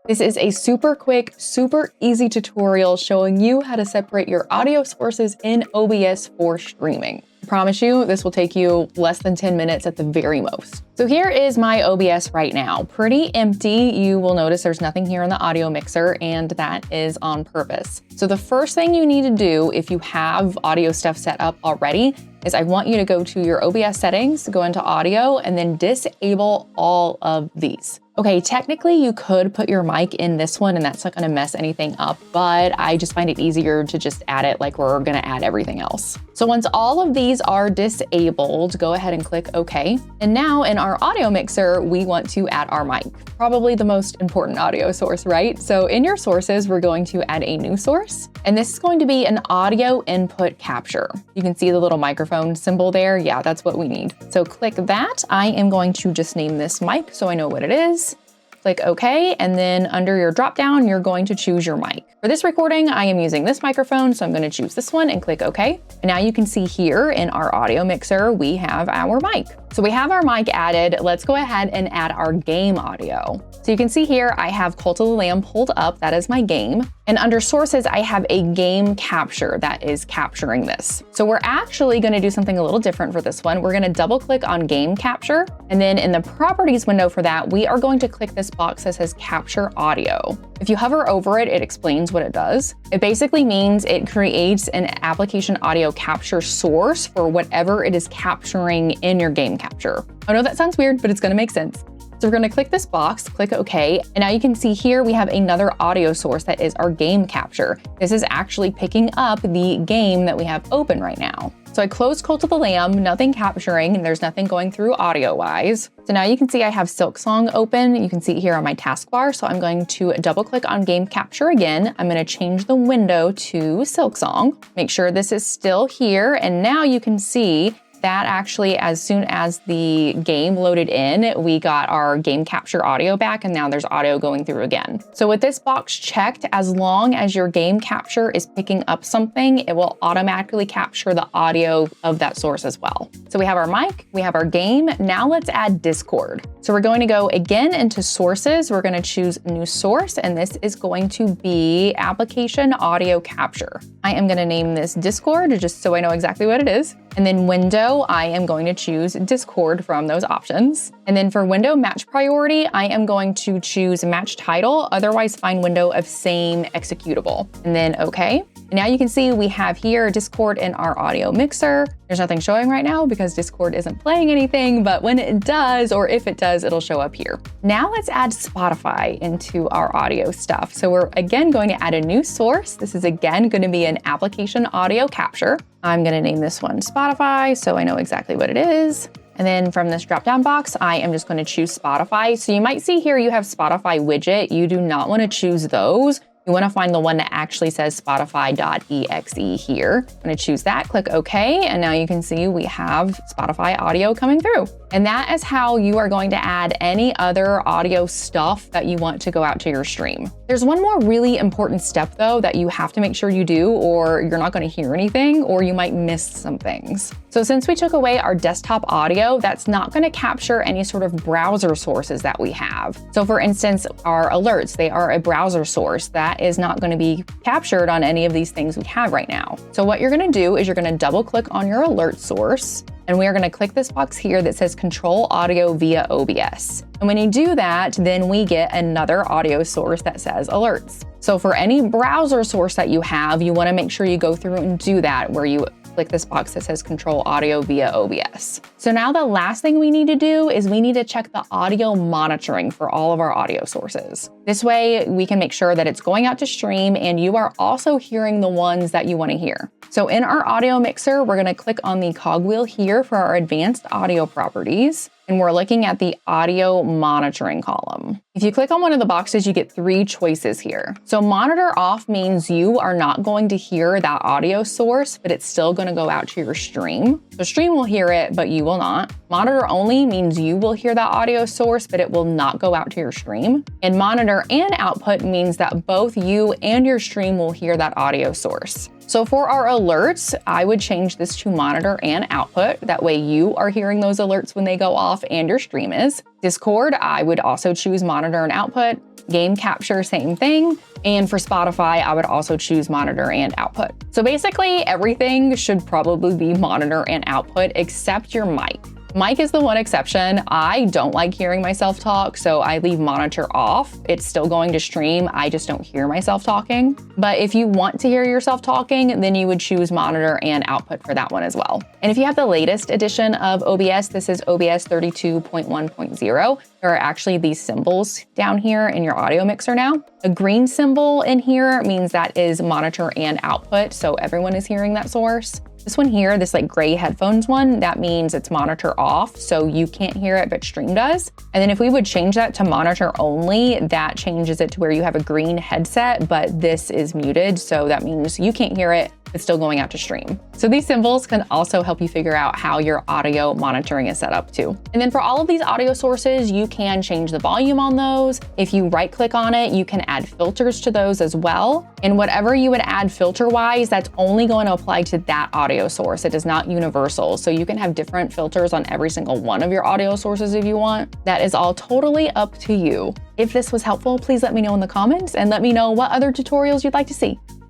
This is a super quick, super easy tutorial showing you how to separate your audio sources in OBS for streaming. I promise you, this will take you less than 10 minutes at the very most. So here is my OBS right now. Pretty empty. You will notice there's nothing here in the audio mixer, and that is on purpose. So the first thing you need to do if you have audio stuff set up already is I want you to go to your OBS settings, go into audio, and then disable all of these. Okay, technically you could put your mic in this one and that's not gonna mess anything up, but I just find it easier to just add it like we're gonna add everything else. So once all of these are disabled, go ahead and click OK. And now in our audio mixer, we want to add our mic. Probably the most important audio source, right? So in your sources, we're going to add a new source, and this is going to be an audio input capture. You can see the little microphone symbol there. Yeah, that's what we need. So click that. I am going to just name this mic so I know what it is. Click OK, and then under your dropdown, you're going to choose your mic. For this recording, I am using this microphone, so I'm going to choose this one and click OK. And now you can see here in our audio mixer, we have our mic. So we have our mic added. Let's go ahead and add our game audio. So you can see here, I have Cult of the Lamb pulled up. That is my game. And under sources, I have a game capture that is capturing this. So we're actually going to do something a little different for this one. We're going to double click on game capture. And then in the properties window for that, we are going to click this box that says capture audio. If you hover over it, it explains what it does. It basically means it creates an application audio capture source for whatever it is capturing in your game capture. I know that sounds weird, but it's going to make sense. So we're going to click this box, click OK, and now you can see here we have another audio source that is our game capture. This is actually picking up the game that we have open right now. So I closed Cult of the Lamb, nothing capturing, and there's nothing going through audio-wise. So now you can see I have Silksong open. You can see it here on my taskbar. So I'm going to double click on game capture again. I'm going to change the window to Silksong. Make sure this is still here. And now you can see that actually, as soon as the game loaded in, we got our game capture audio back, and now there's audio going through again. So with this box checked, as long as your game capture is picking up something, it will automatically capture the audio of that source as well. So we have our mic, we have our game. Now let's add Discord. So we're going to go again into sources. We're going to choose new source, and this is going to be application audio capture. I am going to name this Discord just so I know exactly what it is. And then window, I am going to choose Discord from those options. And then for window match priority, I am going to choose match title, otherwise find window of same executable. And then OK. And now you can see we have here Discord in our audio mixer. There's nothing showing right now because Discord isn't playing anything, but when it does, or if it does, it'll show up here. Now let's add Spotify into our audio stuff. So we're again going to add a new source. This is again going to be an application audio capture. I'm going to name this one Spotify so I know exactly what it is. And then from this drop-down box, I am just going to choose Spotify. So you might see here you have Spotify widget. You do not want to choose those. You want to find the one that actually says Spotify.exe here. I'm going to choose that, click OK, and now you can see we have Spotify audio coming through. And that is how you are going to add any other audio stuff that you want to go out to your stream. There's one more really important step though that you have to make sure you do, or you're not going to hear anything, or you might miss some things. So since we took away our desktop audio, that's not going to capture any sort of browser sources that we have. So for instance, our alerts, they are a browser source. That is not going to be captured on any of these things we have right now. So what you're going to do is you're going to double click on your alert source, and we are going to click this box here that says control audio via OBS. And when you do that, then we get another audio source that says alerts. So for any browser source that you have, you want to make sure you go through and do that where you click this box that says control audio via OBS. So now the last thing we need to do is we need to check the audio monitoring for all of our audio sources. This way we can make sure that it's going out to stream and you are also hearing the ones that you want to hear. So in our audio mixer, we're going to click on the cogwheel here for our advanced audio properties. And we're looking at the audio monitoring column. If you click on one of the boxes, you get 3 choices here. So monitor off means you are not going to hear that audio source, but it's still going to go out to your stream. So stream will hear it, but you will not. Monitor only means you will hear that audio source, but it will not go out to your stream. And monitor and output means that both you and your stream will hear that audio source. So for our alerts, I would change this to monitor and output. That way you are hearing those alerts when they go off and your stream is. Discord, I would also choose monitor and output. Game capture, same thing. And for Spotify, I would also choose monitor and output. So basically everything should probably be monitor and output except your mic. Mic is the one exception. I don't like hearing myself talk, so I leave monitor off. It's still going to stream, I just don't hear myself talking. But if you want to hear yourself talking, then you would choose monitor and output for that one as well. And if you have the latest edition of OBS, this is OBS 32.1.0, there are actually these symbols down here in your audio mixer now. A green symbol in here means that is monitor and output, so everyone is hearing that source. This one here, this like gray headphones one, that means it's monitor off, so you can't hear it, but stream does. And then if we would change that to monitor only, that changes it to where you have a green headset, but this is muted, so that means you can't hear it, it's still going out to stream. So these symbols can also help you figure out how your audio monitoring is set up too. And then for all of these audio sources, you can change the volume on those. If you right click on it, you can add filters to those as well. And whatever you would add filter wise, that's only going to apply to that audio source. It is not universal. So you can have different filters on every single one of your audio sources if you want. That is all totally up to you. If this was helpful, please let me know in the comments and let me know what other tutorials you'd like to see.